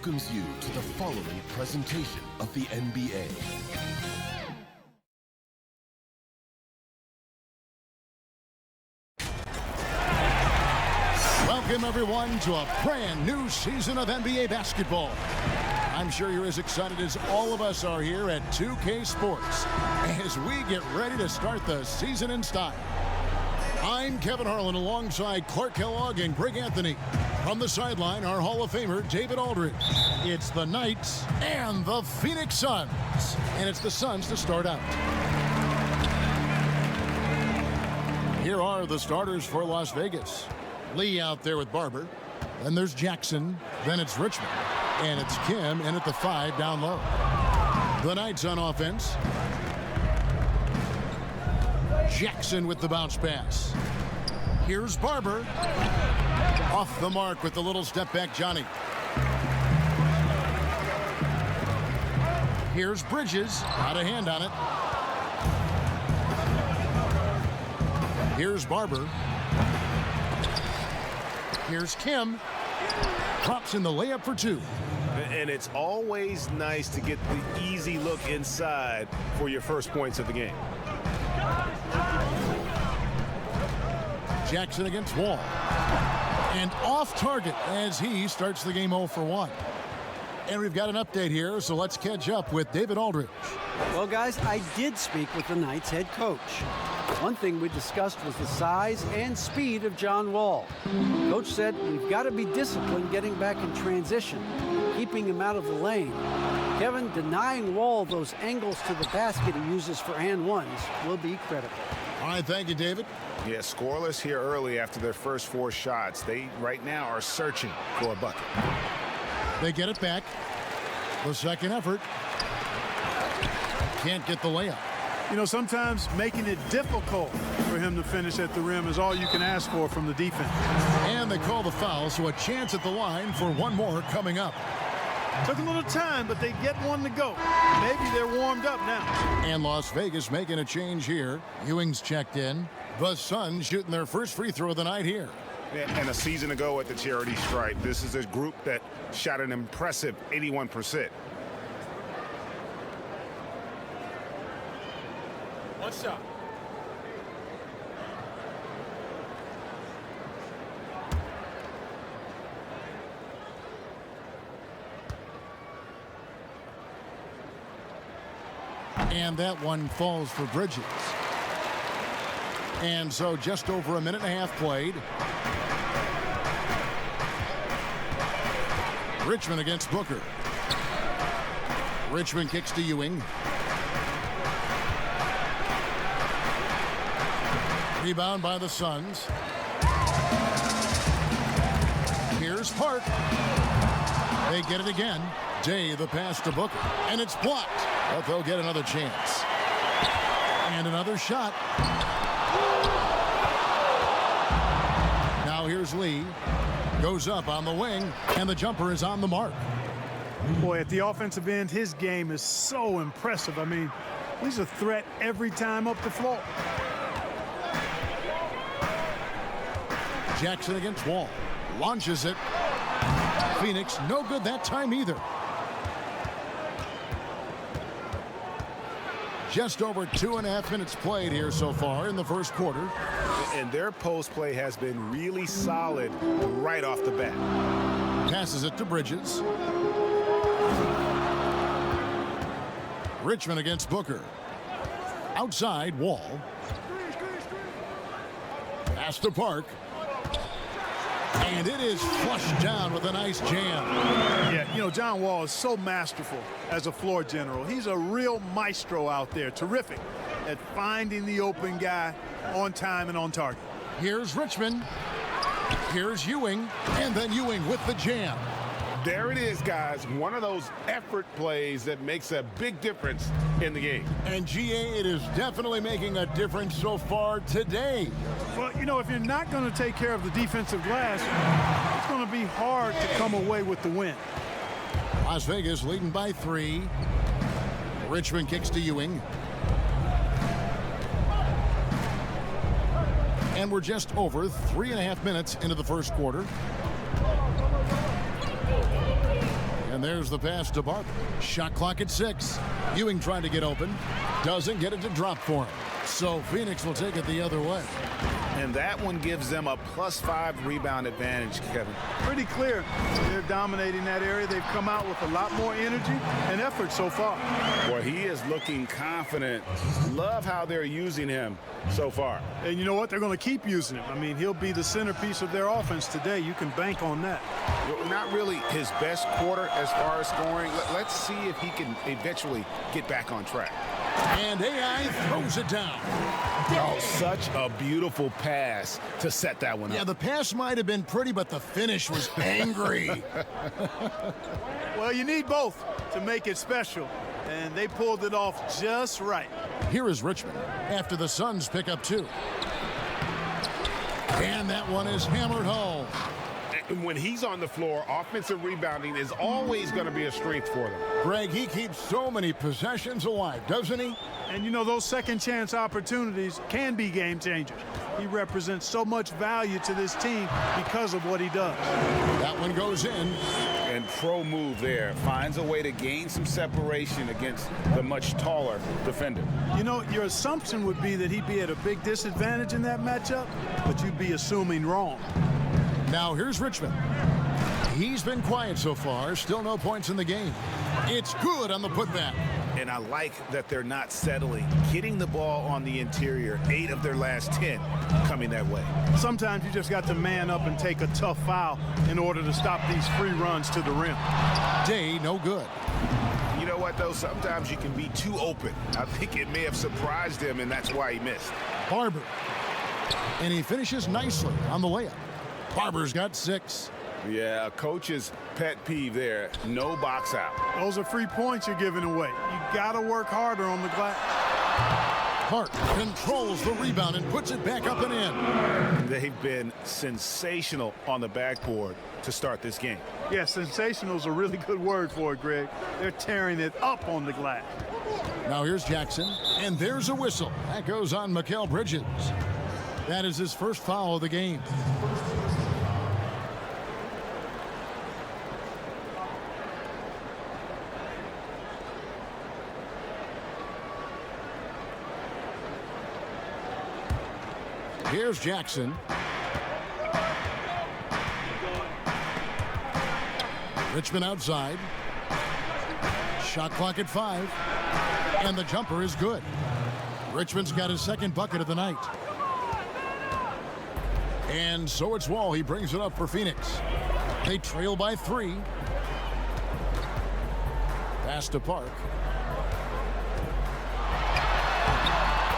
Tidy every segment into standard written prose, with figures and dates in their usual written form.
welcomes you to the following presentation of the NBA. Welcome, everyone, to a brand new season of NBA basketball. I'm sure you're as excited as all of us are here at 2K Sports as we get ready to start the season in style. I'm Kevin Harlan alongside Clark Kellogg and Greg Anthony. From the sideline, our Hall of Famer, David Aldridge. It's the Knights and the Phoenix Suns. And it's the Suns to start out. Here are the starters for Las Vegas. Lee out there with Barber. Then there's Jackson. Then it's Richmond. And it's Kim in at the 5 down low. The Knights on offense. Jackson with the bounce pass. Here's Barber. Off the mark with the little step back Johnny. Here's Bridges. Out of hand on it. Here's Barber. Here's Kim. Drops in the layup for 2. And it's always nice to get the easy look inside for your first points of the game. Jackson against Wall. And off target as he starts the game 0 for 1. And we've got an update here, so let's catch up with David Aldridge. Well, guys, I did speak with the Knights head coach. One thing we discussed was the size and speed of John Wall. Coach said we've got to be disciplined getting back in transition, keeping him out of the lane. Kevin, denying Wall those angles to the basket he uses for and ones will be critical. All right, thank you, David. Yeah, scoreless here early after their first 4 shots. They, right now, are searching for a bucket. They get it back. The second effort. Can't get the layup. You know, sometimes making it difficult for him to finish at the rim is all you can ask for from the defense. And they call the foul, so a chance at the line for one more coming up. Took a little time, but they get one to go. Maybe they're warmed up now. And Las Vegas making a change here. Ewing's checked in. The Suns shooting their first free throw of the night here. And a season ago at the charity stripe, this is a group that shot an impressive 81%. One shot. And that one falls for Bridges. And so just over a minute and a half played. Richmond against Booker. Richmond kicks to Ewing. Rebound by the Suns. Here's Park. They get it again. Day the pass to Booker. And it's blocked. But they'll get another chance. And another shot. Now here's Lee. Goes up on the wing. And the jumper is on the mark. Boy, at the offensive end, his game is so impressive. I mean, he's a threat every time up the floor. Jackson against Wall. Launches it. Phoenix no good that time either. Just over 2.5 minutes played here so far in the first quarter. And their post play has been really solid right off the bat. Passes it to Bridges. Richmond against Booker. Outside, Wall. Pass to Park. And it is flushed down with a nice jam. Yeah, you know, John Wall is so masterful as a floor general. He's a real maestro out there. Terrific at finding the open guy on time and on target. Here's Richmond. Here's Ewing. And then Ewing with the jam. There it is, guys. One of those effort plays that makes a big difference in the game. And GA, it is definitely making a difference so far today. Well, you know, if you're not going to take care of the defensive glass, it's going to be hard to come away with the win. Las Vegas leading by 3. Richmond kicks to Ewing. And we're just over 3.5 minutes into the first quarter. And there's the pass to Barber. Shot clock at 6. Ewing trying to get open. Doesn't get it to drop for him. So Phoenix will take it the other way. And that one gives them a +5 rebound advantage, Kevin. Pretty clear. They're dominating that area. They've come out with a lot more energy and effort so far. Well, he is looking confident. Love how they're using him so far. And you know what? They're going to keep using him. I mean, he'll be the centerpiece of their offense today. You can bank on that. Not really his best quarter as far as scoring. Let's see if he can eventually get back on track. And AI throws it down. Oh, such a beautiful pass to set that one up. Yeah, the pass might have been pretty, but the finish was angry. Well, you need both to make it special, and they pulled it off just right. Here is Richmond after the Suns pick up 2. And that one is hammered home. When he's on the floor, offensive rebounding is always going to be a strength for them. Greg, he keeps so many possessions alive, doesn't he? And you know, those second chance opportunities can be game changers. He represents so much value to this team because of what he does. That one goes in. And pro move there. Finds a way to gain some separation against the much taller defender. You know, your assumption would be that he'd be at a big disadvantage in that matchup, but you'd be assuming wrong. Now here's Richmond. He's been quiet so far. Still no points in the game. It's good on the putback. And I like that they're not settling. Getting the ball on the interior, 8 of their last 10 coming that way. Sometimes you just got to man up and take a tough foul in order to stop these free runs to the rim. Day no good. You know what, though? Sometimes you can be too open. I think it may have surprised him, and that's why he missed. Barber. And he finishes nicely on the layup. Barber's got 6. Yeah, coach's pet peeve there. No box out. Those are free points you're giving away. You got to work harder on the glass. Hart controls the rebound and puts it back up and in. They've been sensational on the backboard to start this game. Yeah, sensational is a really good word for it, Greg. They're tearing it up on the glass. Now here's Jackson, and there's a whistle. That goes on Mikal Bridges. That is his first foul of the game. Here's Jackson. Richmond outside. Shot clock at 5. And the jumper is good. Richmond's got his second bucket of the night. And so it's Wall. He brings it up for Phoenix. They trail by 3. Pass to Park.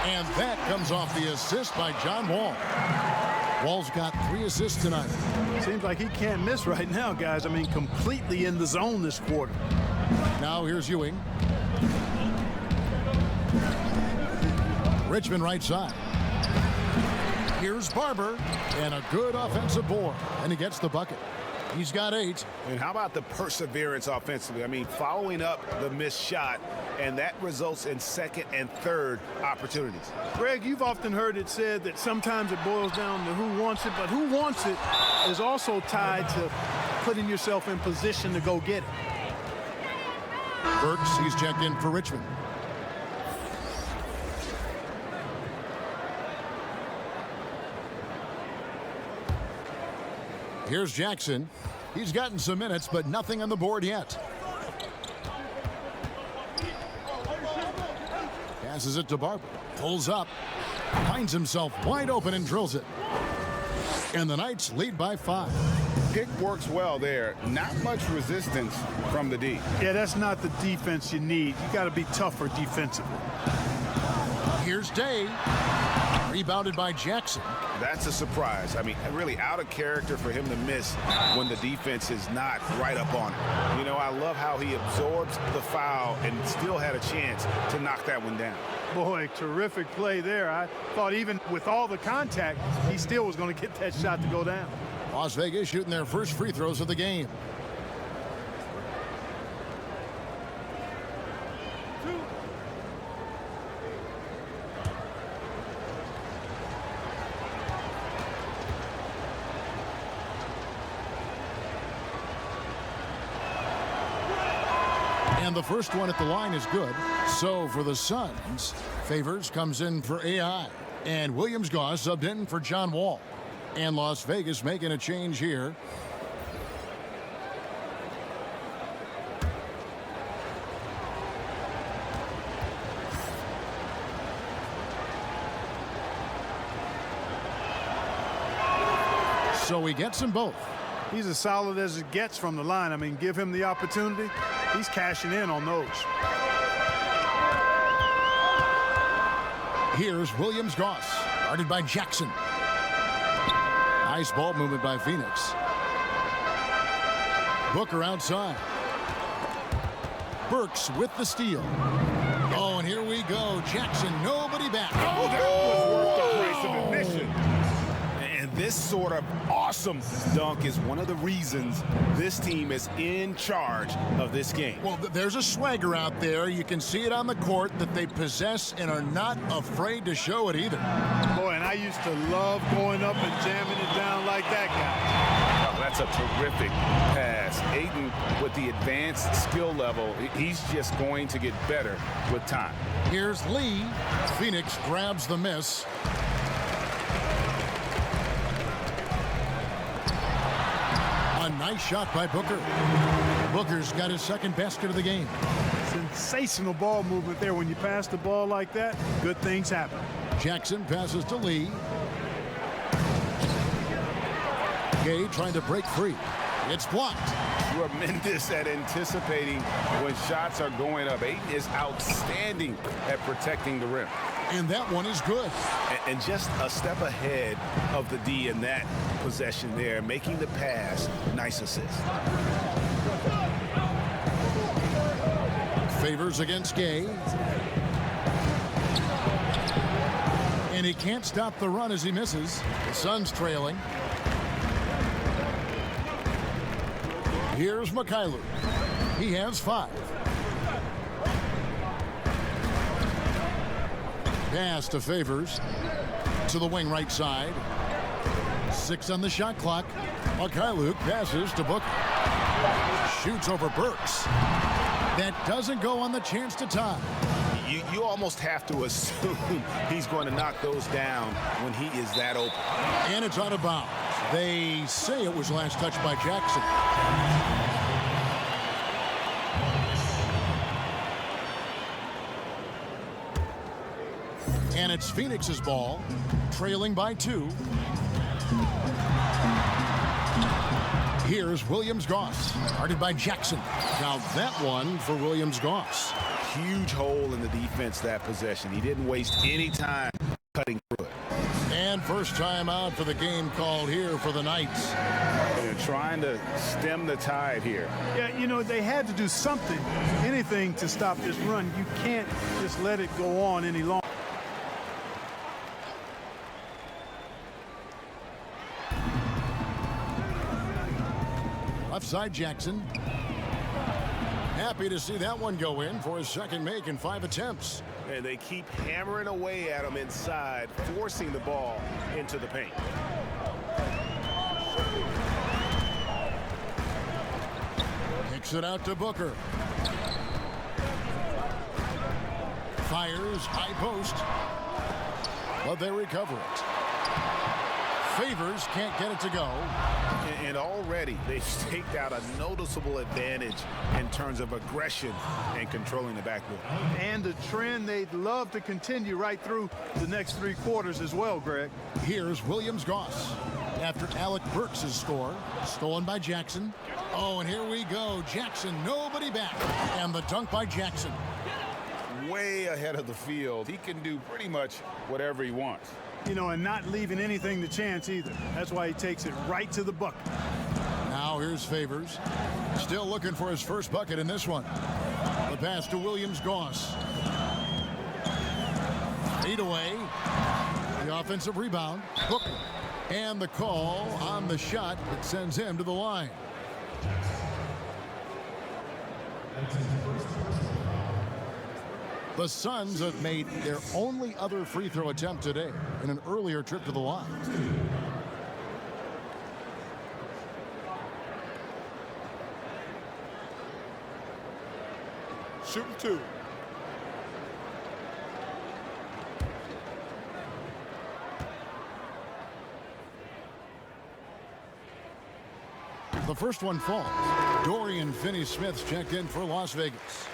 And that comes off the assist by John Wall. Wall's got 3 assists tonight. Seems like he can't miss right now, guys. I mean, completely in the zone this quarter. Now here's Ewing. Richmond right side. Here's Barber. And a good offensive board. And he gets the bucket. He's got 8. And how about the perseverance offensively? I mean, following up the missed shot, and that results in second and third opportunities. Greg, you've often heard it said that sometimes it boils down to who wants it, but who wants it is also tied to putting yourself in position to go get it. Burks, he's checked in for Richmond. Here's Jackson. He's gotten some minutes, but nothing on the board yet. Passes it to Barber. Pulls up. Finds himself wide open and drills it. And the Knights lead by 5. Pick works well there. Not much resistance from the D. Yeah, that's not the defense you need. You got to be tougher defensively. Here's Day. Rebounded by Jackson. That's a surprise. I mean, really out of character for him to miss when the defense is not right up on him. You know, I love how he absorbs the foul and still had a chance to knock that one down. Boy, terrific play there. I thought even with all the contact, he still was going to get that shot to go down. Las Vegas shooting their first free throws of the game. And the first one at the line is good. So for the Suns, Favors comes in for AI. And Williams-Goss subbed in for John Wall. And Las Vegas making a change here. So he gets them both. He's as solid as it gets from the line. I mean, give him the opportunity. He's cashing in on those. Here's Williams-Goss, guarded by Jackson. Nice ball movement by Phoenix. Booker outside. Burks with the steal. Oh, and here we go. Jackson, nobody back. Oh, that was worth the price of admission. And this sort of awesome dunk is one of the reasons this team is in charge of this game. Well, there's a swagger out there. You can see it on the court that they possess and are not afraid to show it either. Boy, and I used to love going up and jamming it down like that guy. Oh, that's a terrific pass. Ayton, with the advanced skill level, he's just going to get better with time. Here's Lee. Phoenix grabs the miss. A nice shot by Booker. Booker's got his second basket of the game. Sensational ball movement there. When you pass the ball like that, good things happen. Jackson passes to Lee. Gay trying to break free. It's blocked. Tremendous at anticipating when shots are going up. Ayton is outstanding at protecting the rim. And that one is good. And just a step ahead of the D in that possession there, making the pass. Nice assist. Favors against Gay. And he can't stop the run as he misses. The Suns trailing. Here's Mikhailuk. He has 5. Pass to Favors. To the wing right side. 6 on the shot clock. Mikhailuk passes to Booker. Shoots over Burks. That doesn't go on the chance to tie. You almost have to assume he's going to knock those down when he is that open. And it's out of bounds. They say it was last touched by Jackson. And it's Phoenix's ball, trailing by 2. Here's Williams-Goss, guarded by Jackson. Now that one for Williams-Goss. Huge hole in the defense that possession. He didn't waste any time cutting through it. And first time out for the game called here for the Knights. They're trying to stem the tide here. Yeah, you know, they had to do something, anything to stop this run. You can't just let it go on any longer. Left side Jackson. Happy to see that one go in for his second make in 5 attempts. And they keep hammering away at him inside, forcing the ball into the paint. Kicks it out to Booker. Fires high post. But they recover it. Favors can't get it to go. And already they've staked out a noticeable advantage in terms of aggression and controlling the backboard. And the trend they'd love to continue right through the next 3 quarters as well, Greg. Here's Williams-Goss after Alec Burks' score. Stolen by Jackson. Oh, and here we go. Jackson, nobody back. And the dunk by Jackson. Way ahead of the field. He can do pretty much whatever he wants. You know, and not leaving anything to chance either. That's why he takes it right to the bucket. Now here's Favors. Still looking for his first bucket in this one. The pass to Williams-Goss. 8 away. The offensive rebound. Booker. And the call on the shot that sends him to the line. The Suns have made their only other free throw attempt today in an earlier trip to the line. Shooting 2. The first one falls. Dorian Finney-Smith's checked in for Las Vegas.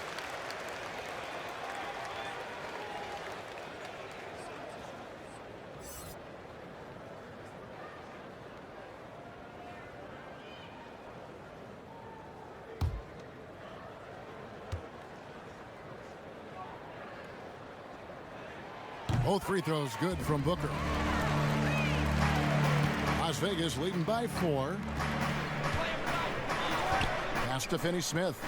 Both free throws good from Booker. Las Vegas leading by 4. Pass to Finney-Smith.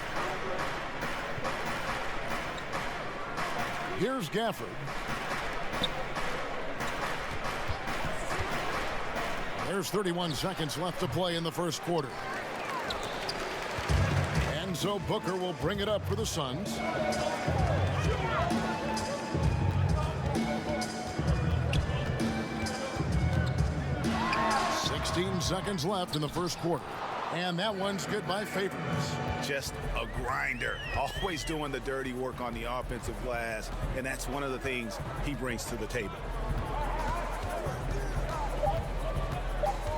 Here's Gafford. There's 31 seconds left to play in the first quarter. And so Booker will bring it up for the Suns. Seconds left in the first quarter. And that one's good by Favors. Just a grinder. Always doing the dirty work on the offensive glass. And that's one of the things he brings to the table.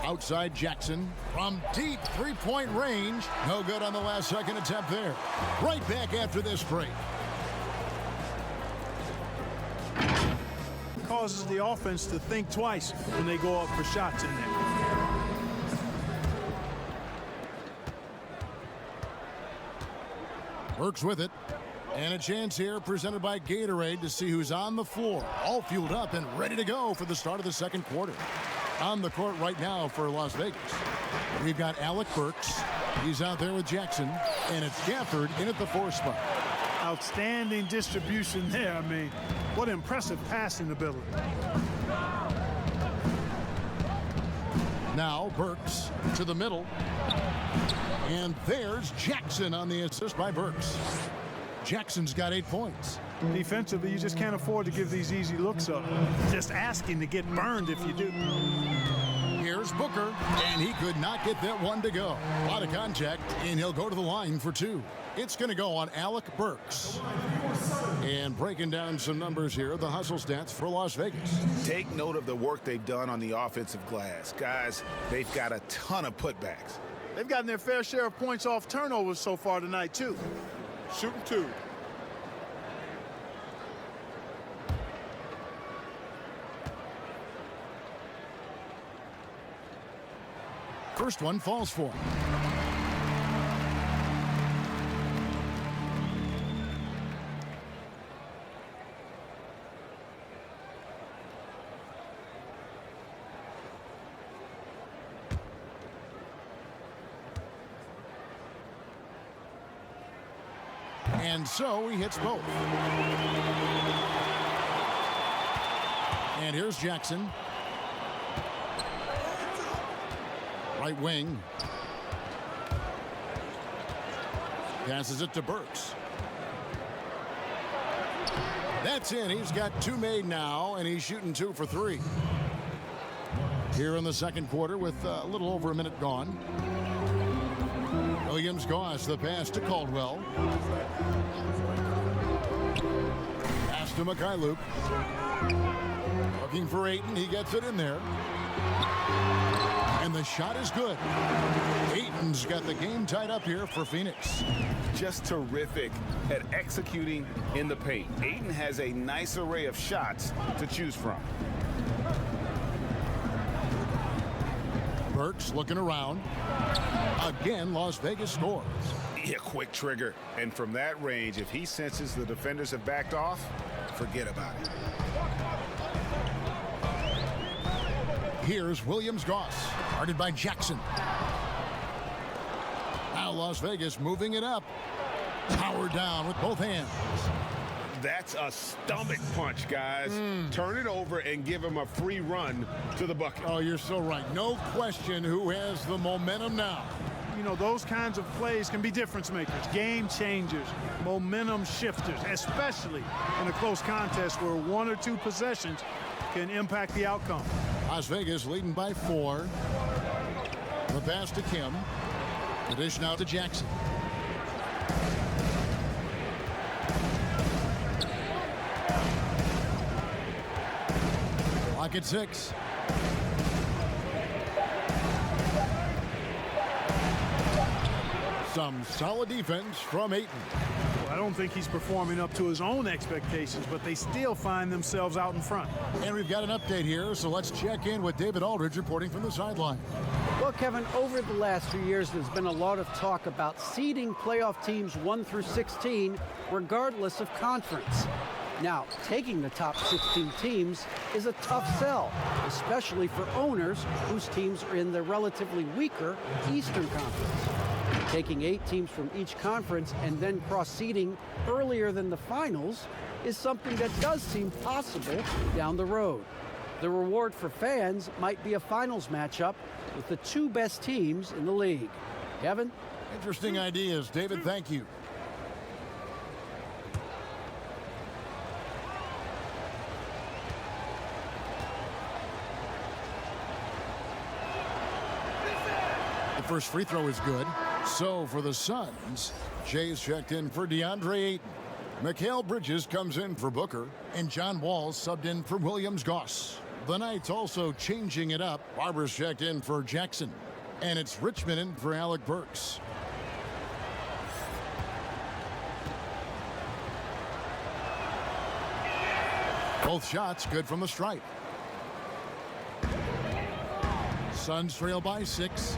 Outside Jackson from deep three-point range. No good on the last second attempt there. Right back after this break. Causes the offense to think twice when they go up for shots in there. Burks with it. And a chance here presented by Gatorade to see who's on the floor. All fueled up and ready to go for the start of the second quarter. On the court right now for Las Vegas, we've got Alec Burks. He's out there with Jackson. And it's Gafford in at the 4 spot. Outstanding distribution there. I mean, what impressive passing ability. Now Burks to the middle. And there's Jackson on the assist by Burks. Jackson's got 8 points. Defensively, you just can't afford to give these easy looks up. Just asking to get burned if you do. Here's Booker, and he could not get that one to go. A lot of contact, and he'll go to the line for 2. It's going to go on Alec Burks. And breaking down some numbers here, the hustle stats for Las Vegas. Take note of the work they've done on the offensive glass. Guys, they've got a ton of putbacks. They've gotten their fair share of points off turnovers so far tonight, too. Shooting 2. First one falls for him. And so he hits both. And here's Jackson. Right wing. Passes it to Burks. That's in. He's got 2 made now, and he's shooting 2 for 3. Here in the second quarter with a little over a minute gone. Williams-Goss, the pass to Caldwell. Pass to Mikhailuk. Looking for Ayton. He gets it in there. And the shot is good. Ayton's got the game tied up here for Phoenix. Just terrific at executing in the paint. Ayton has a nice array of shots to choose from. Burks looking around. Again, Las Vegas scores. Yeah, quick trigger. And from that range, if he senses the defenders have backed off, forget about it. Here's Williams-Goss, guarded by Jackson. Now Las Vegas moving it up. Power down with both hands. That's a stomach punch, guys. Turn it over and give him a free run to the bucket. Oh, you're so right. No question who has the momentum now. You know, those kinds of plays can be difference makers, game changers, momentum shifters, especially in a close contest where 1 or 2 possessions can impact the outcome. Las Vegas leading by 4. The pass to Kim. The dish now to Jackson. Clock at 6. Some solid defense from Ayton. I don't think he's performing up to his own expectations, but they still find themselves out in front. And we've got an update here, so let's check in with David Aldridge reporting from the sideline. Well, Kevin, over the last few years, there's been a lot of talk about seeding playoff teams 1 through 16, regardless of conference. Now, taking the top 16 teams is a tough sell, especially for owners whose teams are in the relatively weaker Eastern Conference. Taking 8 teams from each conference and then cross-seeding earlier than the finals is something that does seem possible down the road. The reward for fans might be a finals matchup with the 2 best teams in the league. Kevin? Interesting ideas, David. Thank you. The first free throw is good. So for the Suns, Jay's checked in for DeAndre Ayton. Mikal Bridges comes in for Booker, and John Wall subbed in for Williams-Goss. The Knights also changing it up. Barber's checked in for Jackson, and it's Richmond in for Alec Burks. Both shots good from the stripe. Suns trail by 6.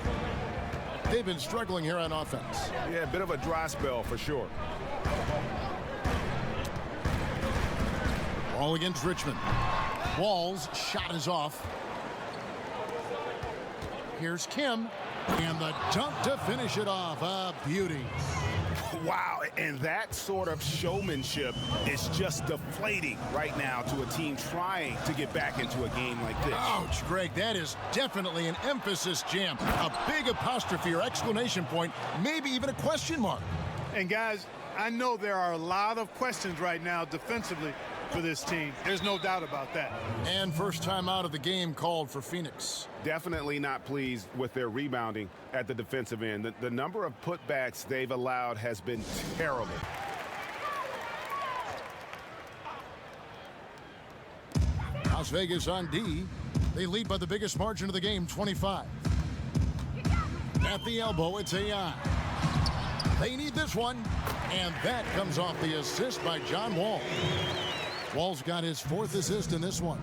They've been struggling here on offense. Yeah, a bit of a dry spell for sure. Ball against Richmond. Wall's shot is off. Here's Kim, and the dunk to finish it off. A beauty. Wow, and that sort of showmanship is just deflating right now to a team trying to get back into a game like this. Ouch, Greg, that is definitely an emphasis jam. A big apostrophe or exclamation point, maybe even a question mark. And guys, I know there are a lot of questions right now defensively for this team. There's no doubt about that. And first time out of the game called for Phoenix. Definitely not pleased with their rebounding at the defensive end. The number of putbacks they've allowed has been terrible. Las Vegas on D. They lead by the biggest margin of the game, 25. At the elbow, it's AI. They need this one. And that comes off the assist by John Wall. Wall's got his 4th assist in this one.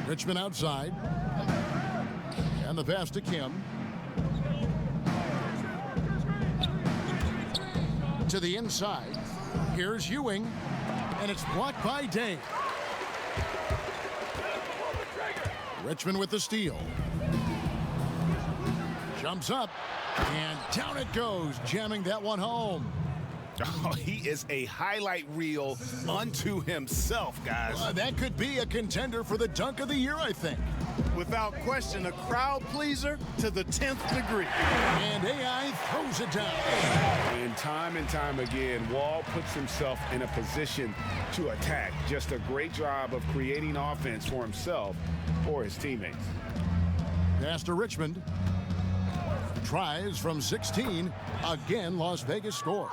Richmond outside. And the pass to Kim. To the inside. Here's Ewing. And it's blocked by Day. Richmond with the steal. Jumps up. And down it goes, jamming that one home. Oh, he is a highlight reel unto himself, guys. That could be a contender for the dunk of the year, I think. Without question, a crowd pleaser to the 10th degree. And AI throws it down. And time again, Wall puts himself in a position to attack. Just a great job of creating offense for himself or his teammates. Pass to Richmond. Tries from 16. Again, Las Vegas scores.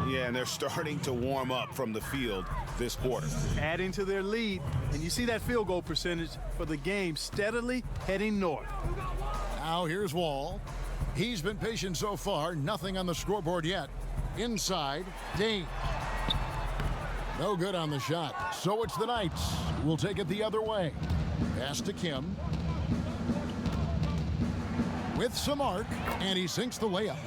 Yeah, and they're starting to warm up from the field this quarter. Adding to their lead, and you see that field goal percentage for the game steadily heading north. Now here's Wall. He's been patient so far. Nothing on the scoreboard yet. Inside, Dane. No good on the shot. So it's the Knights who will take it the other way. Pass to Kim. With some arc, and he sinks the layup.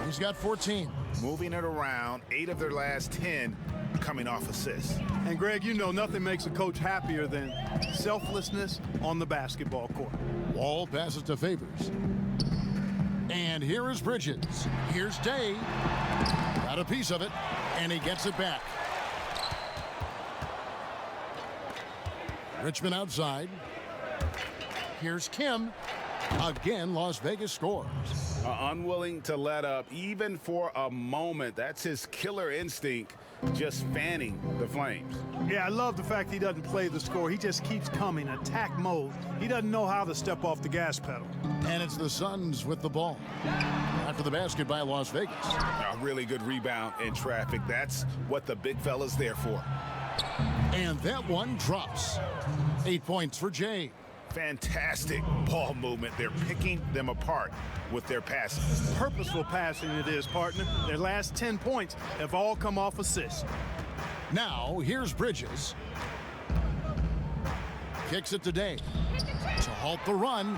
He's got 14. Moving it around, 8 of their last 10 coming off assists. And Greg, you know nothing makes a coach happier than selflessness on the basketball court. Wall passes to Favors. And here is Bridges. Here's Day. Got a piece of it, and he gets it back. Richmond outside. Here's Kim. Again, Las Vegas scores. Unwilling to let up even for a moment. That's his killer instinct, just fanning the flames. Yeah, I love the fact he doesn't play the score. He just keeps coming, attack mode. He doesn't know how to step off the gas pedal. And it's the Suns with the ball. After the basket by Las Vegas. A really good rebound in traffic. That's what the big fella's there for. And that one drops. 8 points for Jay. Fantastic ball movement. They're picking them apart with their passes. Purposeful passing it is, partner. Their last 10 points have all come off assists. Now, here's Bridges. Kicks it to Day to halt the run.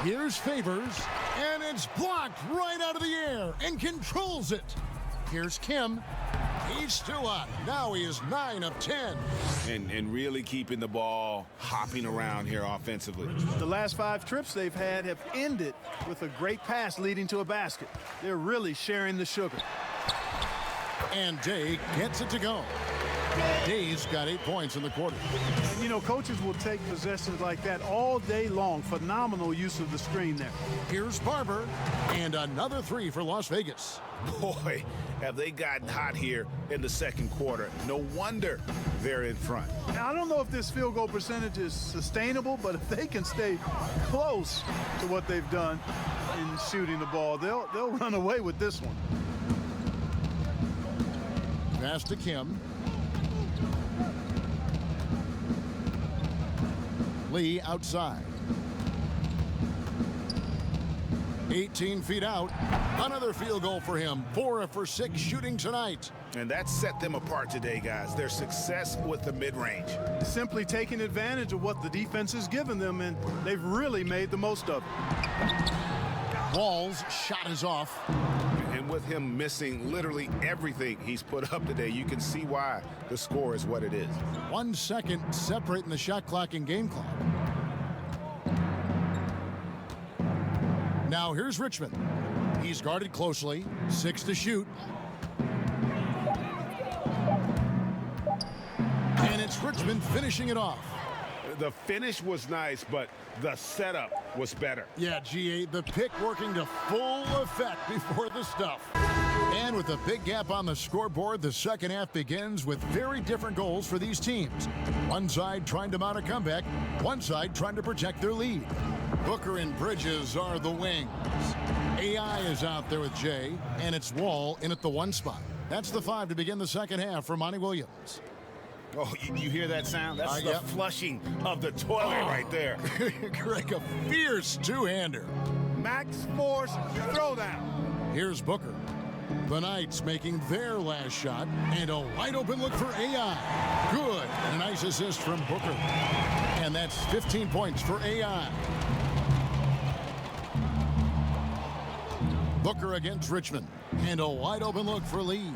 Here's Favors, and it's blocked right out of the air and controls it. Here's Kim. He's still on. Now he is 9 of 10. And really keeping the ball hopping around here offensively. The last 5 trips they've had have ended with a great pass leading to a basket. They're really sharing the sugar. And Day gets it to go. Day's got 8 points in the quarter. And, you know, coaches will take possessions like that all day long. Phenomenal use of the screen there. Here's Barber, and another 3 for Las Vegas. Boy, have they gotten hot here in the second quarter. No wonder they're in front. Now, I don't know if this field goal percentage is sustainable, but if they can stay close to what they've done in shooting the ball, they'll run away with this one. Pass to Kim. Lee outside. 18 feet out. Another field goal for him. 4 for 6 shooting tonight. And that set them apart today, guys. Their success with the mid-range. Simply taking advantage of what the defense has given them, and they've really made the most of it. Wall's shot is off. And with him missing literally everything he's put up today, you can see why the score is what it is. 1 second separating the shot clock and game clock. Now here's Richmond. He's guarded closely. 6 to shoot. And it's Richmond finishing it off. The finish was nice, but the setup was better. Yeah, GA, the pick working to full effect before the stuff. And with a big gap on the scoreboard, the second half begins with very different goals for these teams. One side trying to mount a comeback, one side trying to protect their lead. Booker and Bridges are the wings. AI is out there with Jay, and it's Wall in at the 1 spot. That's the 5 to begin the second half for Monty Williams. Oh, you hear that sound? That's the yep. flushing of the toilet right there. Greg, a fierce two-hander. Max Force throwdown. Here's Booker. The Knights making their last shot, and a wide open look for AI. Good. And a nice assist from Booker. And that's 15 points for AI. Booker against Richmond. And a wide open look for Lee.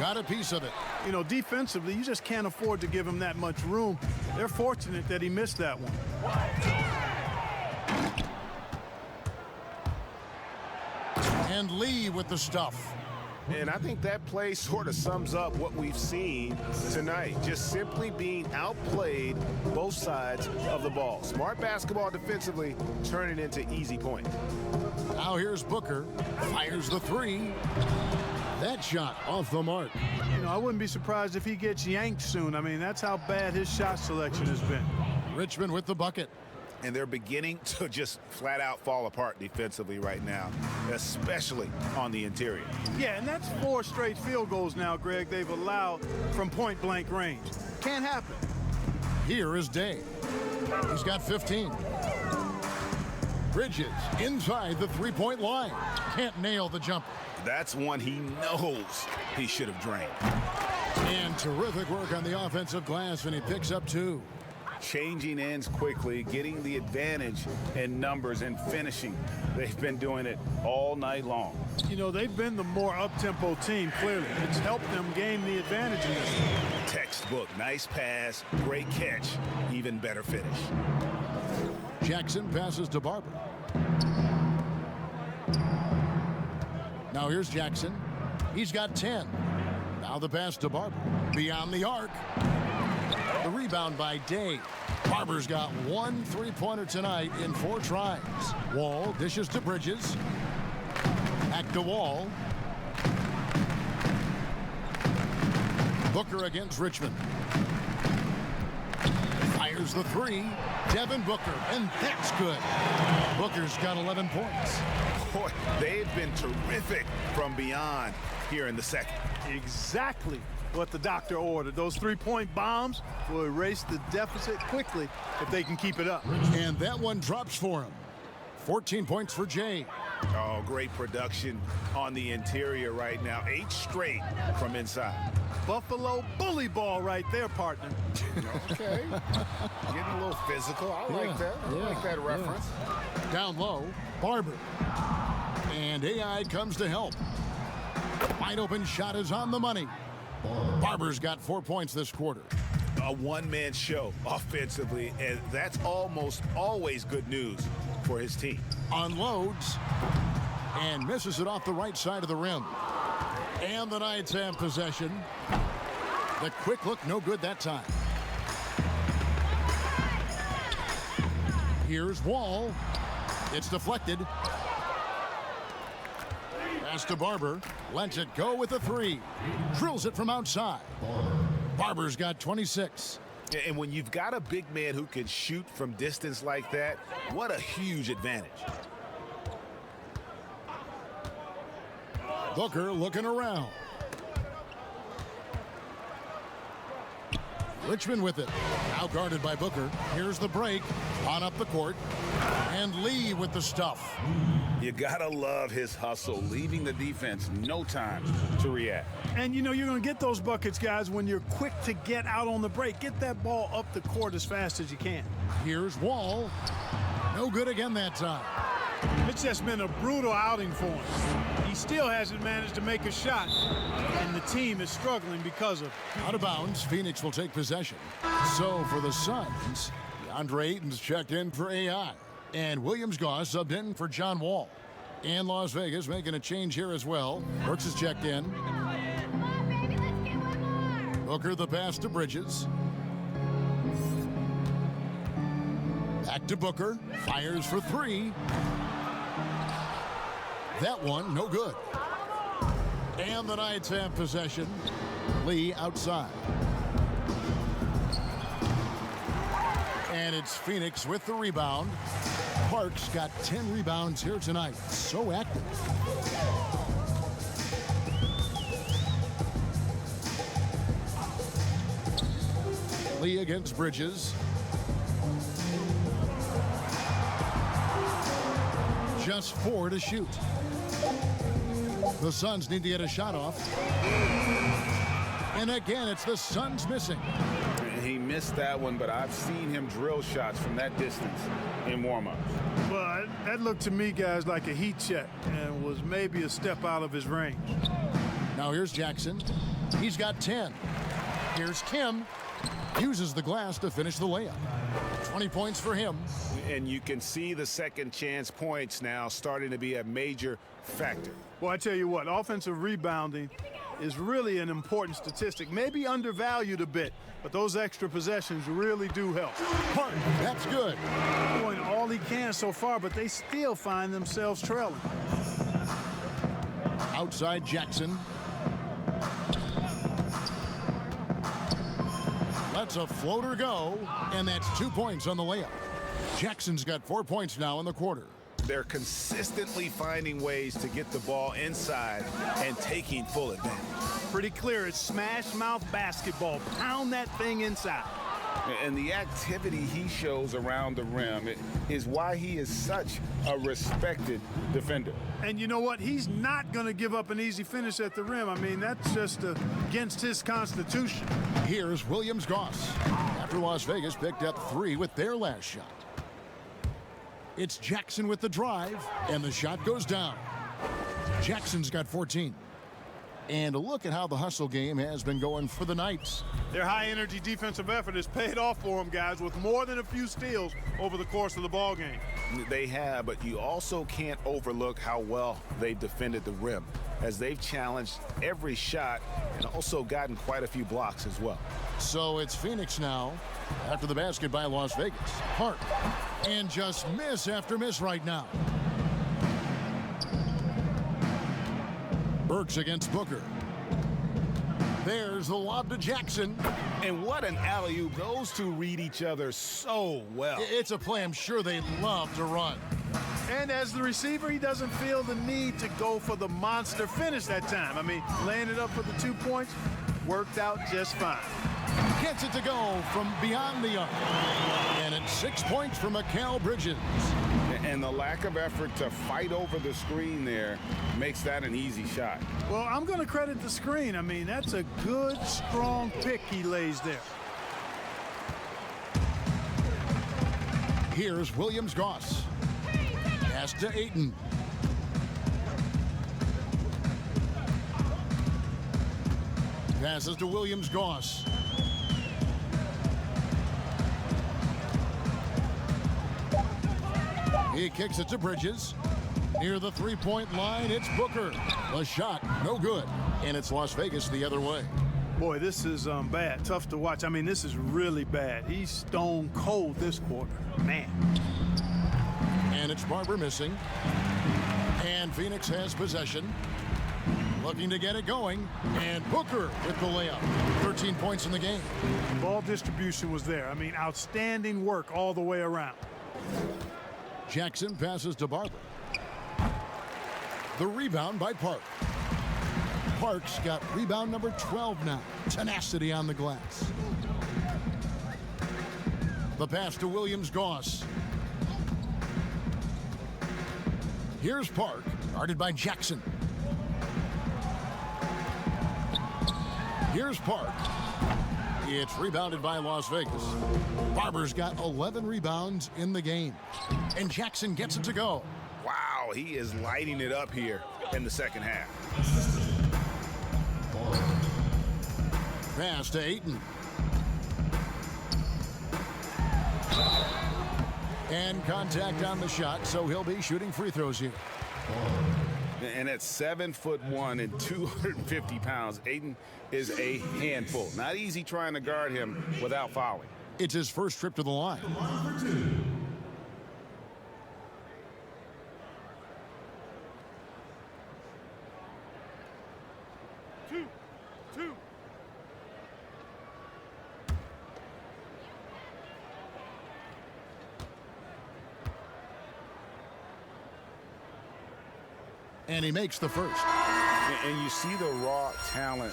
Got a piece of it. You know, defensively, you just can't afford to give him that much room. They're fortunate that he missed that one. And Lee with the stuff. And I think that play sort of sums up what we've seen tonight. Just simply being outplayed both sides of the ball. Smart basketball defensively turning into easy points. Now here's Booker. Fires the 3. That shot off the mark. You know, I wouldn't be surprised if he gets yanked soon. I mean, that's how bad his shot selection has been. Richmond with the bucket. And they're beginning to just flat out fall apart defensively right now, especially on the interior. Yeah, and that's 4 straight field goals now, Greg, they've allowed from point-blank range. Can't happen. Here is Day. He's got 15. Bridges inside the 3-point line. Can't nail the jumper. That's one he knows he should have drained. And terrific work on the offensive glass, and he picks up 2. Changing ends quickly, getting the advantage in numbers and finishing. They've been doing it all night long. You know, they've been the more up-tempo team, clearly. It's helped them gain the advantage in this game. Textbook, nice pass, great catch, even better finish. Jackson passes to Barber. Now here's Jackson. He's got 10. Now the pass to Barber. Beyond the arc. The rebound by Day. Barber's got 1 3-pointer tonight in 4 tries. Wall dishes to Bridges. Back to Wall. Booker against Richmond. Fires the 3. Devin Booker, and that's good. Booker's got 11 points. Boy, they've been terrific from beyond here in the second. Exactly what the doctor ordered. Those three-point bombs will erase the deficit quickly if they can keep it up. And that one drops for him. 14 points for Jay. Oh, great production on the interior right now. 8 straight from inside. Buffalo bully ball right there, partner. Okay. Getting a little physical. I like that. I like that reference. Down low, Barber. And AI comes to help. Wide open shot is on the money. Barber's got 4 points this quarter. A one-man show offensively, and that's almost always good news for his team. Unloads and misses it off the right side of the rim. And the Knights have possession. The quick look, no good that time. Here's Wall. It's deflected. Pass to Barber. Lets it go with a 3. Drills it from outside. Barber's got 26. And when you've got a big man who can shoot from distance like that, what a huge advantage. Booker looking around. Richmond with it. Now guarded by Booker. Here's the break. On up the court. And Lee with the stuff. You gotta love his hustle, leaving the defense no time to react. And you know you're going to get those buckets, guys, when you're quick to get out on the break. Get that ball up the court as fast as you can. Here's Wall. No good again that time. It's just been a brutal outing for him. He still hasn't managed to make a shot, and the team is struggling because of it. Out of bounds, Phoenix will take possession. So for the Suns, DeAndre Ayton's checked in for AI. And Williams-Goss subbed in for John Wall. And Las Vegas making a change here as well. Brooks is checked in. Booker the pass to Bridges. Back to Booker. Fires for 3. That one, no good. And the Knights have possession. Lee outside. And it's Phoenix with the rebound. Parks got 10 rebounds here tonight. So active. Lee against Bridges. Just 4 to shoot. The Suns need to get a shot off. And again, it's the Suns missing. He missed that one, but I've seen him drill shots from that distance in warm-ups. Well, that looked to me, guys, like a heat check and was maybe a step out of his range. Now here's Jackson. He's got 10. Here's Kim. Uses the glass to finish the layup. 20 points for him. And you can see the second chance points now starting to be a major factor. Well, I tell you what, offensive rebounding is really an important statistic. Maybe undervalued a bit, but those extra possessions really do help. Parton, that's good. Doing all he can so far, but they still find themselves trailing. Outside Jackson. Lets a floater go, and that's 2 points on the layup. Jackson's got 4 points now in the quarter. They're consistently finding ways to get the ball inside and taking full advantage. Pretty clear, it's smash mouth basketball. Pound that thing inside. And the activity he shows around the rim is why he is such a respected defender. And you know what? He's not going to give up an easy finish at the rim. I mean, that's just against his constitution. Here's Williams-Goss. After Las Vegas picked up 3 with their last shot. It's Jackson with the drive, and the shot goes down. Jackson's got 14. And a look at how the hustle game has been going for the Knights. Their high-energy defensive effort has paid off for them, guys, with more than a few steals over the course of the ballgame. They have, but you also can't overlook how well they've defended the rim, as they've challenged every shot and also gotten quite a few blocks as well. So it's Phoenix now after the basket by Las Vegas. Hart, and just miss after miss right now. Burks against Booker. There's the lob to Jackson. And what an alley-oop. Those two read each other so well. It's a play I'm sure they love to run. And as the receiver, he doesn't feel the need to go for the monster finish that time. I mean, laying it up for the 2 points, worked out just fine. Gets it to go from beyond the arc. And it's 6 points for Mikal Bridges. And the lack of effort to fight over the screen there makes that an easy shot. Well, I'm going to credit the screen. I mean, that's a good, strong pick he lays there. Here's Williams-Goss. Pass to Ayton. Passes to Williams-Goss. He kicks it to Bridges. Near the three-point line, it's Booker. The shot, no good. And it's Las Vegas the other way. Boy, this is bad. Tough to watch. I mean, this is really bad. He's stone cold this quarter. Man. And it's Barber missing. And Phoenix has possession. Looking to get it going. And Booker with the layup. 13 points in the game. Ball distribution was there. I mean, outstanding work all the way around. Jackson passes to Barber. The rebound by Park. Park's got rebound number 12 now. Tenacity on the glass. The pass to Williams-Goss. Here's Park, guarded by Jackson. Here's Park. It's rebounded by Las Vegas. Barber's got 11 rebounds in the game. And Jackson gets it to go. Wow, he is lighting it up here in the second half. Pass to Ayton. And contact on the shot, so he'll be shooting free throws here. And at 7'1" and 250 pounds, Ayton is a handful. Not easy trying to guard him without fouling. It's his first trip to the line. Two. And he makes the first. And you see the raw talent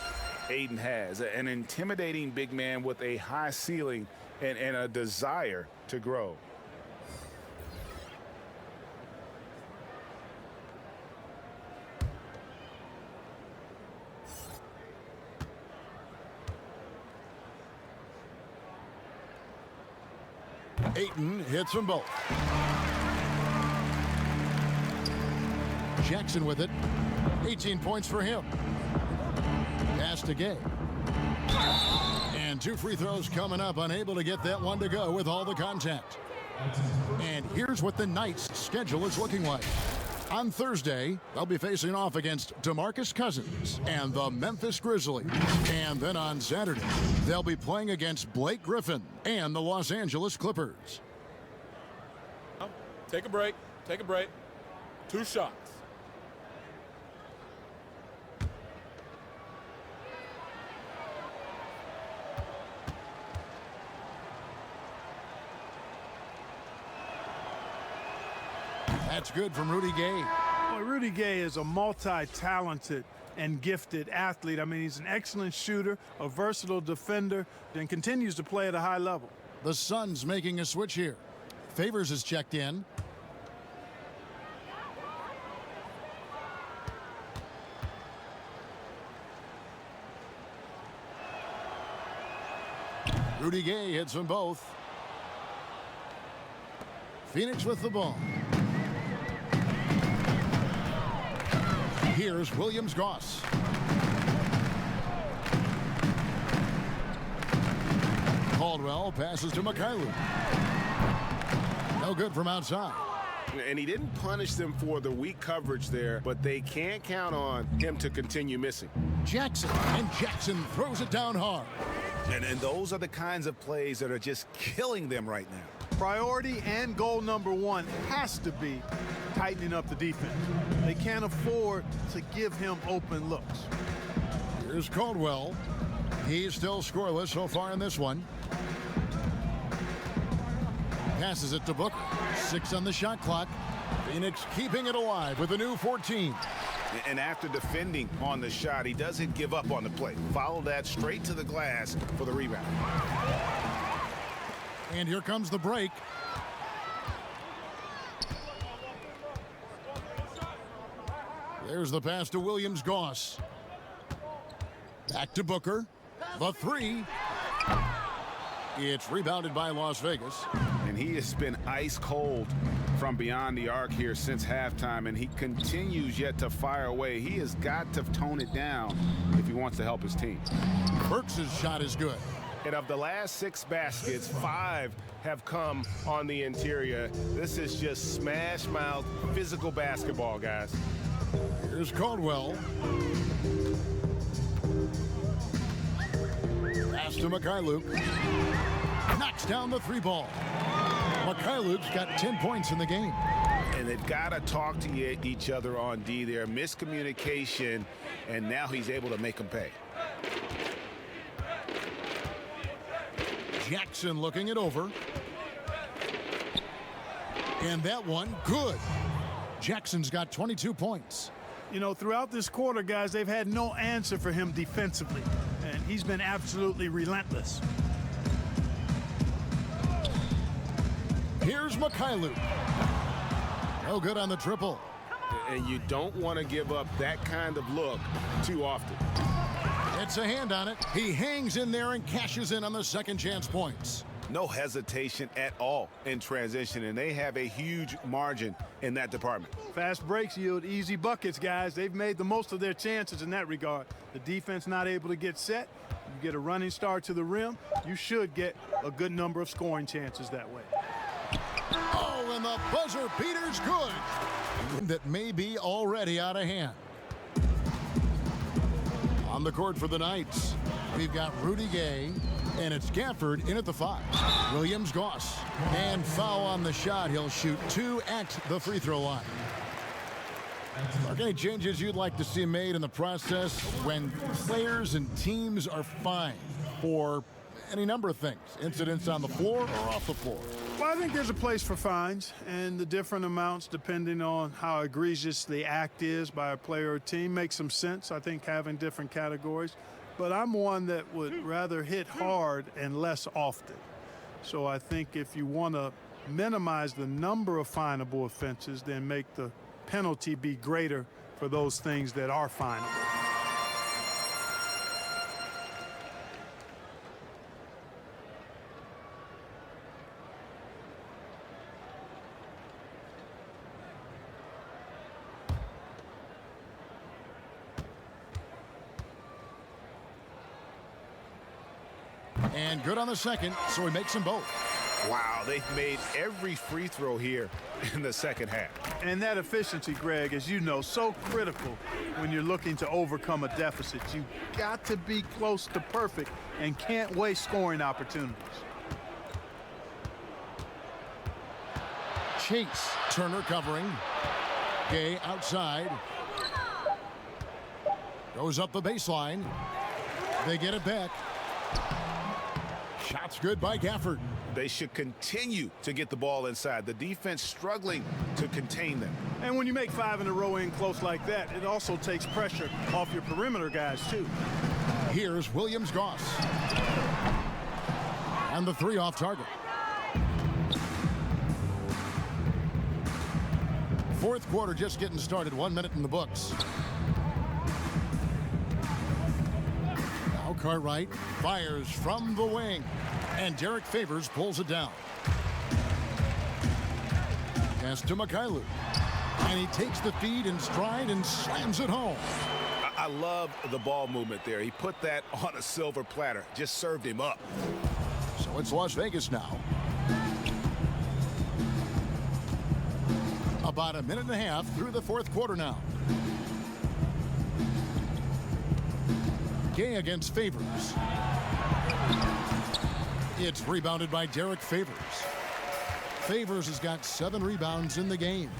Ayton has. An intimidating big man with a high ceiling and a desire to grow. Ayton hits them both. Jackson with it. 18 points for him. Pass to Gay. And 2 free throws coming up. Unable to get that one to go with all the contact. And here's what the Knights' schedule is looking like. On Thursday, they'll be facing off against DeMarcus Cousins and the Memphis Grizzlies. And then on Saturday, they'll be playing against Blake Griffin and the Los Angeles Clippers. Take a break. 2 shots. That's good from Rudy Gay. Boy, Rudy Gay is a multi-talented and gifted athlete. I mean, he's an excellent shooter, a versatile defender, and continues to play at a high level. The Suns making a switch here. Favors is checked in. Rudy Gay hits them both. Phoenix with the ball. Here's Williams-Goss. Caldwell passes to Mikal. No good from outside. And he didn't punish them for the weak coverage there, but they can't count on him to continue missing. Jackson throws it down hard. And those are the kinds of plays that are just killing them right now. Priority and goal number 1 has to be tightening up the defense. They can't afford to give him open looks. Here's Caldwell. He's still scoreless so far in this one. Passes it to Booker. 6 on the shot clock. Phoenix keeping it alive with a new 14. And after defending on the shot, he doesn't give up on the play. Follow that straight to the glass for the rebound. And here comes the break. There's the pass to Williams-Goss. Back to Booker. The three. It's rebounded by Las Vegas. And he has been ice cold from beyond the arc here since halftime, and he continues yet to fire away. He has got to tone it down if he wants to help his team. Burks' shot is good. And of the last 6 baskets, 5 have come on the interior. This is just smash mouth physical basketball, guys. Here's Caldwell. Pass to Mikhailuk. Knocks down the 3 ball. Mikhailuk's got 10 points in the game. And they've got to talk to each other on D there. Miscommunication, and now he's able to make them pay. Jackson looking it over. And that one, good. Jackson's got 22 points. You know, throughout this quarter, guys, they've had no answer for him defensively, and he's been absolutely relentless. Here's Mikhailuk. No good on the triple. And you don't want to give up that kind of look too often. It's a hand on it. He hangs in there and cashes in on the second chance points. No hesitation at all in transition, and they have a huge margin in that department. Fast breaks yield easy buckets, guys. They've made the most of their chances in that regard. The defense not able to get set. You get a running start to the rim, you should get a good number of scoring chances that way. Oh, and the buzzer beater's good. That may be already out of hand. On the court for the Knights, we've got Rudy Gay, and it's Gafford in at the 5. Williams-Goss, and foul on the shot. He'll shoot 2 at the free throw line. Are there any changes you'd like to see made in the process when players and teams are fined for any number of things, incidents on the floor or off the floor? Well, I think there's a place for fines, and the different amounts depending on how egregious the act is by a player or team makes some sense. I think having different categories. But I'm one that would rather hit hard and less often. So I think if you want to minimize the number of finable offenses, then make the penalty be greater for those things that are finable. And good on the second, so he makes them both. Wow, they've made every free throw here in the second half. And that efficiency, Greg, as you know, so critical when you're looking to overcome a deficit. You've got to be close to perfect and can't waste scoring opportunities. Chase, Turner covering. Gay outside. Goes up the baseline. They get it back. Shot's good by Gafford. They should continue to get the ball inside. The defense struggling to contain them. And when you make 5 in a row in close like that, it also takes pressure off your perimeter guys, too. Here's Williams-Goss. And the 3 off target. Fourth quarter just getting started. 1 minute in the books. Now Cartwright fires from the wing. And Derek Favors pulls it down. Pass to Mikhailuk. And he takes the feed in stride and slams it home. I love the ball movement there. He put that on a silver platter. Just served him up. So it's Las Vegas now. About a minute and a half through the fourth quarter now. Gay against Favors. It's rebounded by Derek Favors. Favors has got 7 rebounds in the game.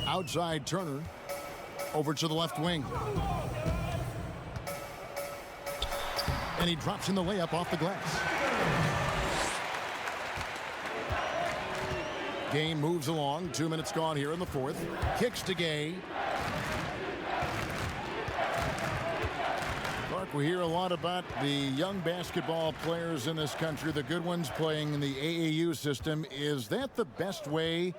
Outside Turner. Over to the left wing. And he drops in the layup off the glass. Game moves along. 2 minutes gone here in the fourth. Kicks to Gay. Clark, we hear a lot about the young basketball players in this country, the good ones playing in the AAU system. Is that the best way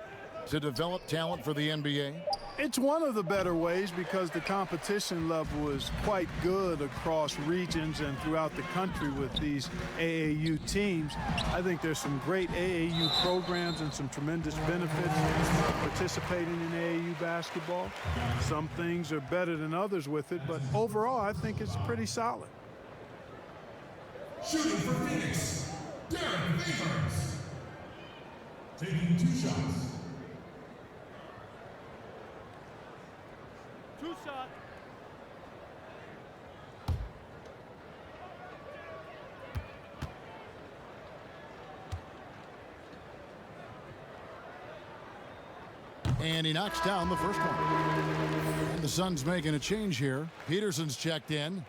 to develop talent for the NBA? It's one of the better ways because the competition level is quite good across regions and throughout the country with these AAU teams. I think there's some great AAU programs and some tremendous benefits participating in AAU basketball. Some things are better than others with it, but overall I think it's pretty solid. Shooting for Phoenix, Derek Favors. Taking 2 shots. 2 shots. And he knocks down the first one. And the Suns making a change here. Peterson's checked in.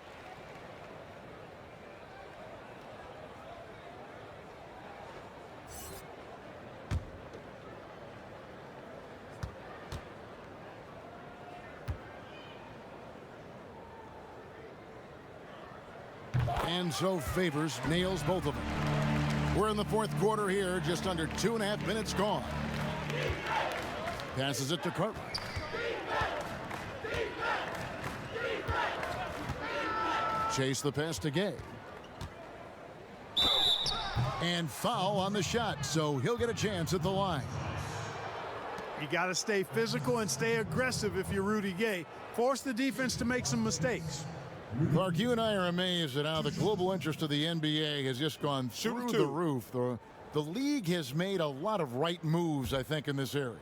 And so Favors nails both of them. We're in the fourth quarter here, just under 2.5 minutes gone. Passes it to Cartwright. Chase the pass to Gay. And foul on the shot, so he'll get a chance at the line. You got to stay physical and stay aggressive if you're Rudy Gay. Force the defense to make some mistakes. Clark, you and I are amazed at how the global interest of the NBA has just gone through the roof. The league has made a lot of right moves, I think, in this area.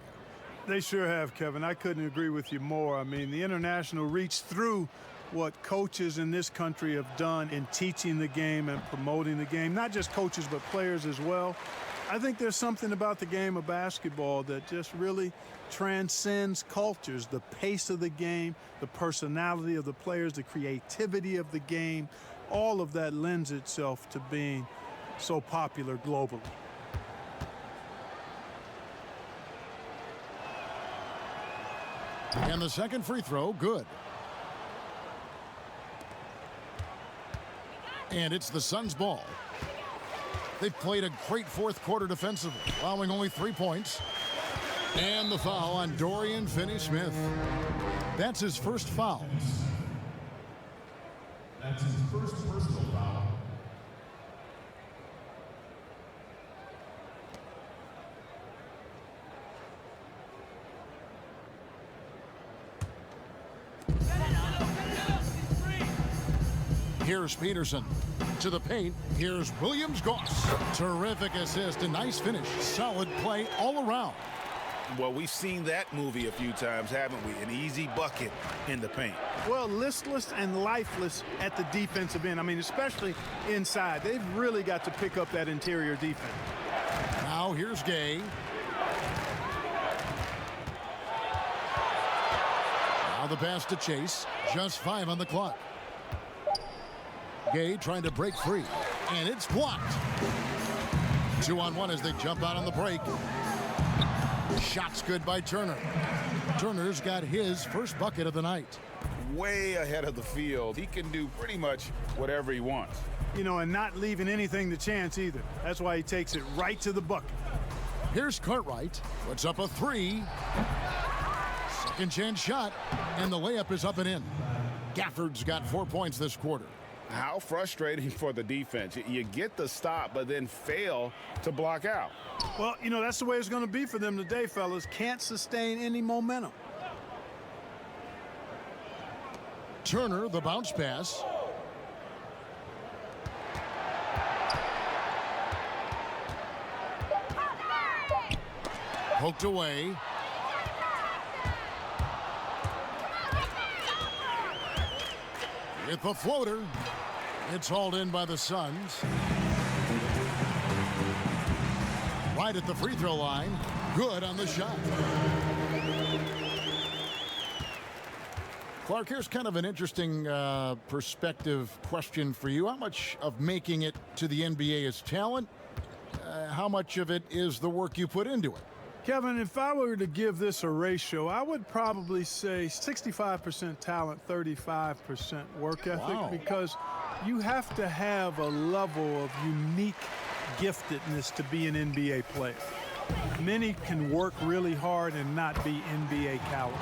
They sure have, Kevin. I couldn't agree with you more. I mean, the international reach through what coaches in this country have done in teaching the game and promoting the game. Not just coaches, but players as well. I think there's something about the game of basketball that just really transcends cultures. The pace of the game, the personality of the players, the creativity of the game, all of that lends itself to being so popular globally. And the second free throw, good. And it's the Suns' ball. They've played a great fourth quarter defensively, allowing only 3 points. And the foul on Dorian Finney-Smith. That's his first foul. That's his first personal foul. Here's Peterson to the paint. Here's Williams-Goss. Terrific assist, a nice finish. Solid play all around. Well, we've seen that movie a few times, haven't we? An easy bucket in the paint. Well, listless and lifeless at the defensive end. I mean, especially inside. They've really got to pick up that interior defense. Now here's Gay. Now the pass to Chase. Just 5 on the clock. Gay trying to break free. And it's blocked. 2-on-1 as they jump out on the break. Shot's good by Turner. Turner's got his first bucket of the night. Way ahead of the field. He can do pretty much whatever he wants. You know, and not leaving anything to chance either. That's why he takes it right to the bucket. Here's Cartwright. Puts up a 3. Second chance shot. And the layup is up and in. Gafford's got 4 points this quarter. How frustrating for the defense. You get the stop, but then fail to block out. Well, you know, that's the way it's going to be for them today, fellas. Can't sustain any momentum. Turner, the bounce pass. Poked away. With the floater. It's hauled in by the Suns. Right at the free throw line. Good on the shot. Clark, here's kind of an interesting perspective question for you. How much of making it to the NBA is talent? How much of it is the work you put into it? Kevin, if I were to give this a ratio, I would probably say 65% talent, 35% work ethic, Wow. because you have to have a level of unique giftedness to be an NBA player. Many can work really hard and not be NBA caliber.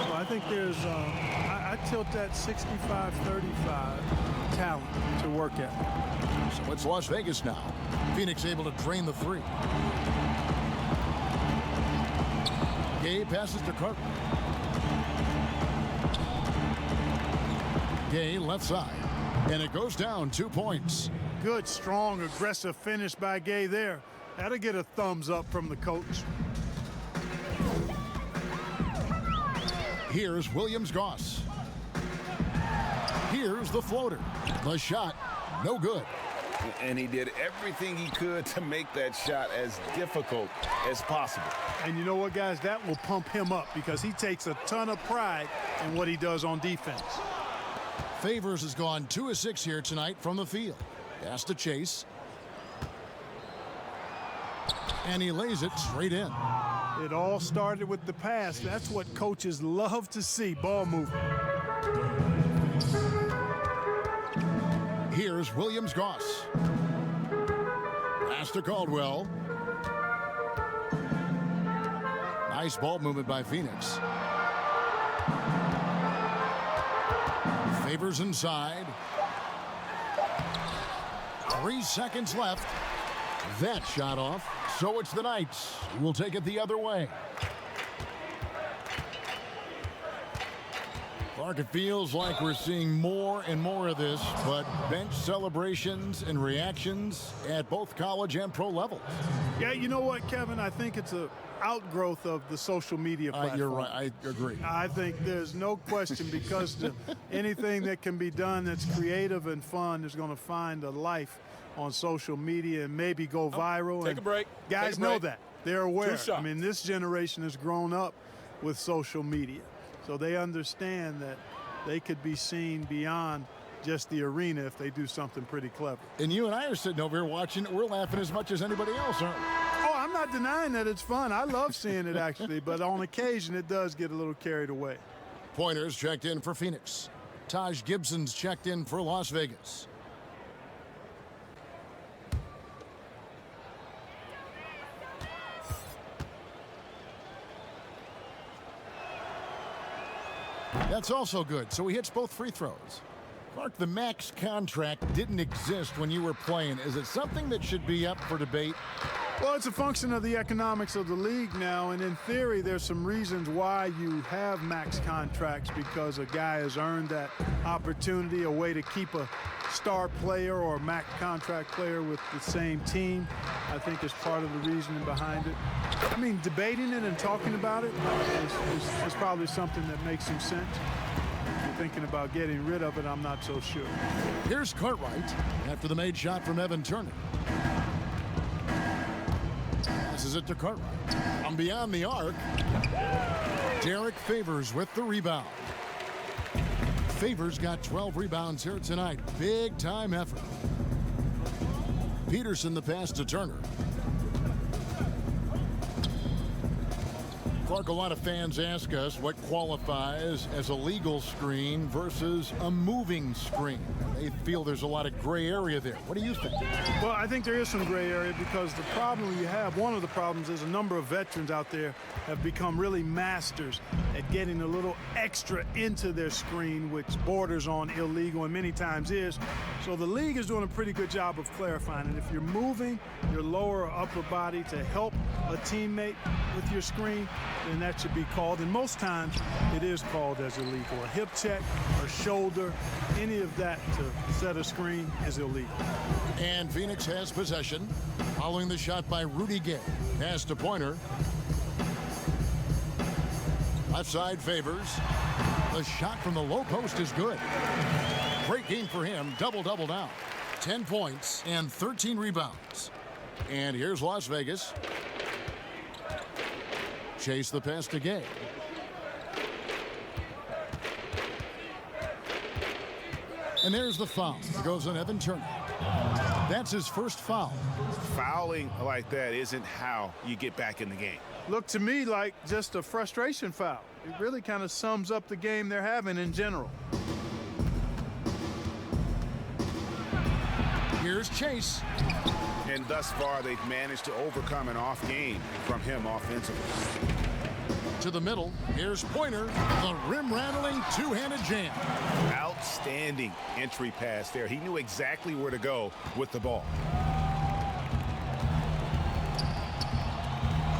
So I think there's, I tilt that 65-35 talent to work ethic. So it's Las Vegas now. Phoenix able to drain the three. Gay passes to Carter. Gay left side. And it goes down 2 points. Good, strong, aggressive finish by Gay there. That'll get a thumbs up from the coach. Here's Williams-Goss. Here's the floater. The shot, no good. And he did everything he could to make that shot as difficult as possible. And you know what, guys? That will pump him up because he takes a ton of pride in what he does on defense. Favors has gone 2 of 6 here tonight from the field. Pass to Chase. And he lays it straight in. It all started with the pass. That's what coaches love to see, ball movement. Here's Williams-Goss. Pass to Caldwell. Nice ball movement by Phoenix. Favors inside. 3 seconds left. That shot off. So it's the Knights who will take it the other way. Clark, it feels like we're seeing more and more of this, but bench celebrations and reactions at both college and pro levels. Yeah, you know what, Kevin? I think it's an outgrowth of the social media platform. You're right. I agree. I think there's no question because anything that can be done that's creative and fun is going to find a life on social media and maybe go viral. Take a break. Guys know that. They're aware. 2 shots. I mean, this generation has grown up with social media. So they understand that they could be seen beyond just the arena if they do something pretty clever. And you and I are sitting over here watching it. We're laughing as much as anybody else, aren't we? Oh, I'm not denying that it's fun. I love seeing it, actually. But on occasion, it does get a little carried away. Pointers checked in for Phoenix. Taj Gibson's checked in for Las Vegas. That's also good. So he hits both free throws. Clark, the max contract didn't exist when you were playing. Is it something that should be up for debate? Well, it's a function of the economics of the league now, and in theory, there's some reasons why you have max contracts because a guy has earned that opportunity, a way to keep a star player or a max contract player with the same team, I think is part of the reasoning behind it. I mean, debating it and talking about it is probably something that makes some sense. If you're thinking about getting rid of it, I'm not so sure. Here's Cartwright after the made shot from Evan Turner. Passes it to Cartwright. From beyond the arc, Derek Favors with the rebound. Favors got 12 rebounds here tonight. Big time effort. Peterson the pass to Turner. Clark, a lot of fans ask us what qualifies as a legal screen versus a moving screen. They feel there's a lot of gray area there. What do you think? Well, I think there is some gray area because the problem you have, one of the problems is a number of veterans out there have become really masters at getting a little extra into their screen, which borders on illegal and many times is. So the league is doing a pretty good job of clarifying it. If you're moving your lower or upper body to help a teammate with your screen, then that should be called. And most times it is called as illegal. A hip check, a shoulder, any of that to set a screen is illegal. And Phoenix has possession following the shot by Rudy Gay. Pass to Pointer. Left side Favors. The shot from the low post is good. Great game for him. Double-double now. 10 points and 13 rebounds. And here's Las Vegas. Chase the pass to Gay. And there's the foul. It goes on Evan Turner. That's his first foul. Fouling like that isn't how you get back in the game. Looked to me like just a frustration foul. It really kind of sums up the game they're having in general. Here's Chase. And thus far, they've managed to overcome an off game from him offensively. To the middle, here's Pointer, the rim-rattling two-handed jam. Outstanding entry pass there. He knew exactly where to go with the ball.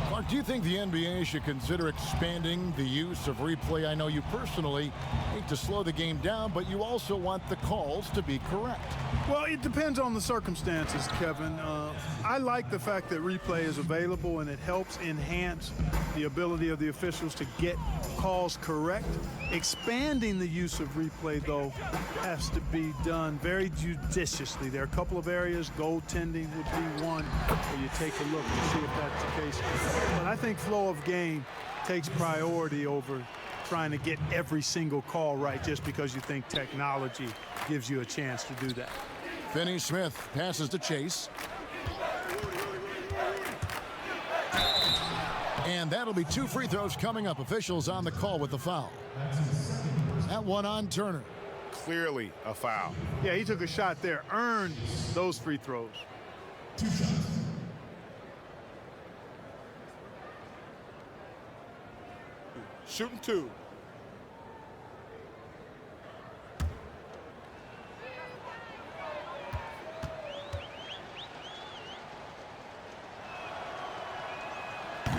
Clark, do you think the NBA should consider expanding the use of replay? I know you personally hate to slow the game down, but you also want the calls to be correct. Well, it depends on the circumstances, Kevin. I like the fact that replay is available and it helps enhance the ability of the officials to get calls correct. Expanding the use of replay, though, has to be done very judiciously. There are a couple of areas, goaltending would be one, where you take a look and see if that's the case. But I think flow of game takes priority over trying to get every single call right just because you think technology gives you a chance to do that. Finney-Smith passes to Chase. And that'll be 2 free throws coming up. Officials on the call with the foul. That one on Turner. Clearly a foul. Yeah, he took a shot there, earned those free throws. 2 shots. Shooting 2.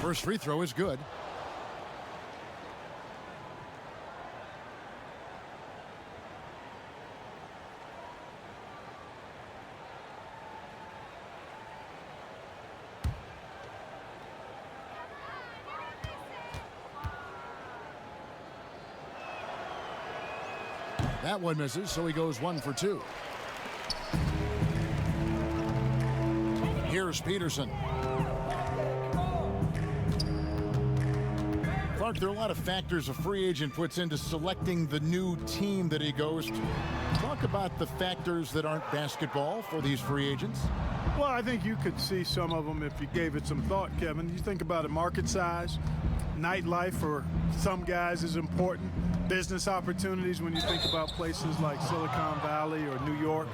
First free throw is good. That one misses, so he goes 1 for 2. Here's Peterson. Clark, there are a lot of factors a free agent puts into selecting the new team that he goes to. Talk about the factors that aren't basketball for these free agents. Well, I think you could see some of them if you gave it some thought, Kevin. You think about it, market size, nightlife for some guys is important. Business opportunities when you think about places like Silicon Valley or New York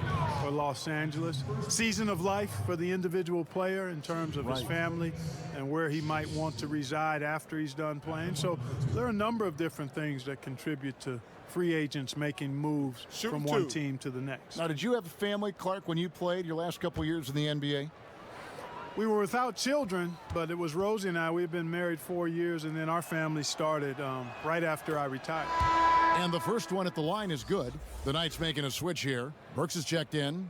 or Los Angeles. Season of life for the individual player in terms of his family and where he might want to reside after he's done playing. So there are a number of different things that contribute to free agents making moves from one team to the next. Now, did you have a family, Clark, when you played your last couple years in the NBA? We were without children, but it was Rosie and I. We've been married 4 years, and then our family started right after I retired. And the first one at the line is good. The Knights making a switch here. Burks is checked in.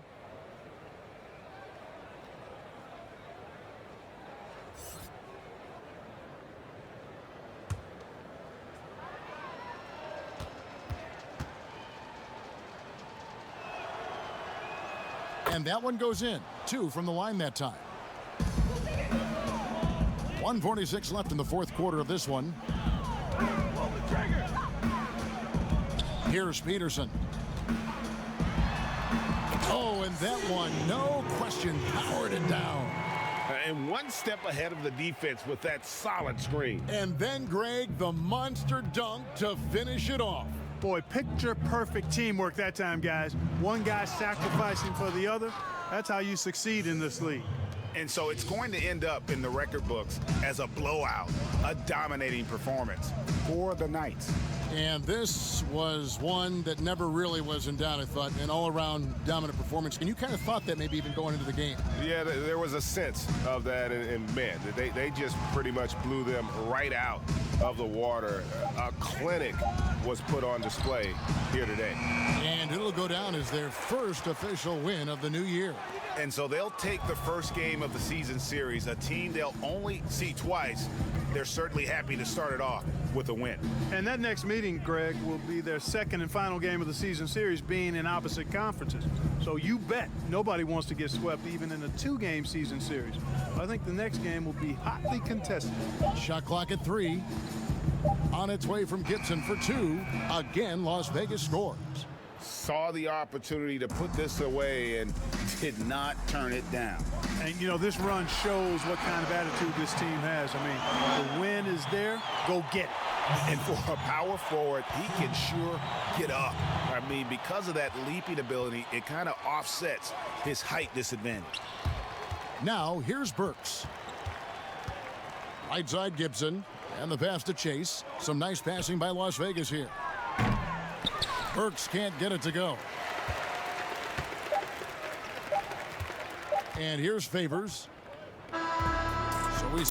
And that one goes in. 2 from the line that time. 1:46 left in the fourth quarter of this one. Here's Peterson. Oh, and that one, no question, powered it down. And one step ahead of the defense with that solid screen. And then, Greg, the monster dunk to finish it off. Boy, picture perfect teamwork that time, guys. One guy sacrificing for the other. That's how you succeed in this league. And so it's going to end up in the record books as a blowout, a dominating performance for the Knights. And this was one that never really was in doubt, I thought, an all-around dominant performance. And you kind of thought that maybe even going into the game. Yeah, there was a sense of that, and man, they just pretty much blew them right out of the water. A clinic was put on display here today. And it'll go down as their first official win of the new year. And so they'll take the first game of the season series, a team they'll only see twice. They're certainly happy to start it off with a win. And that next meeting, Greg, will be their second and final game of the season series, being in opposite conferences. So you bet nobody wants to get swept even in a 2-game season series. I think the next game will be hotly contested. Shot clock at 3. On its way from Gibson for 2. Again, Las Vegas scores. saw the opportunity to put this away and did not turn it down. And, you know, this run shows what kind of attitude this team has. I mean, the win is there. Go get it. And for a power forward, he can sure get up. I mean, because of that leaping ability, it kind of offsets his height disadvantage. Now, here's Burks. Right side Gibson, and the pass to Chase. Some nice passing by Las Vegas here. Burks can't get it to go. And here's Favors. So we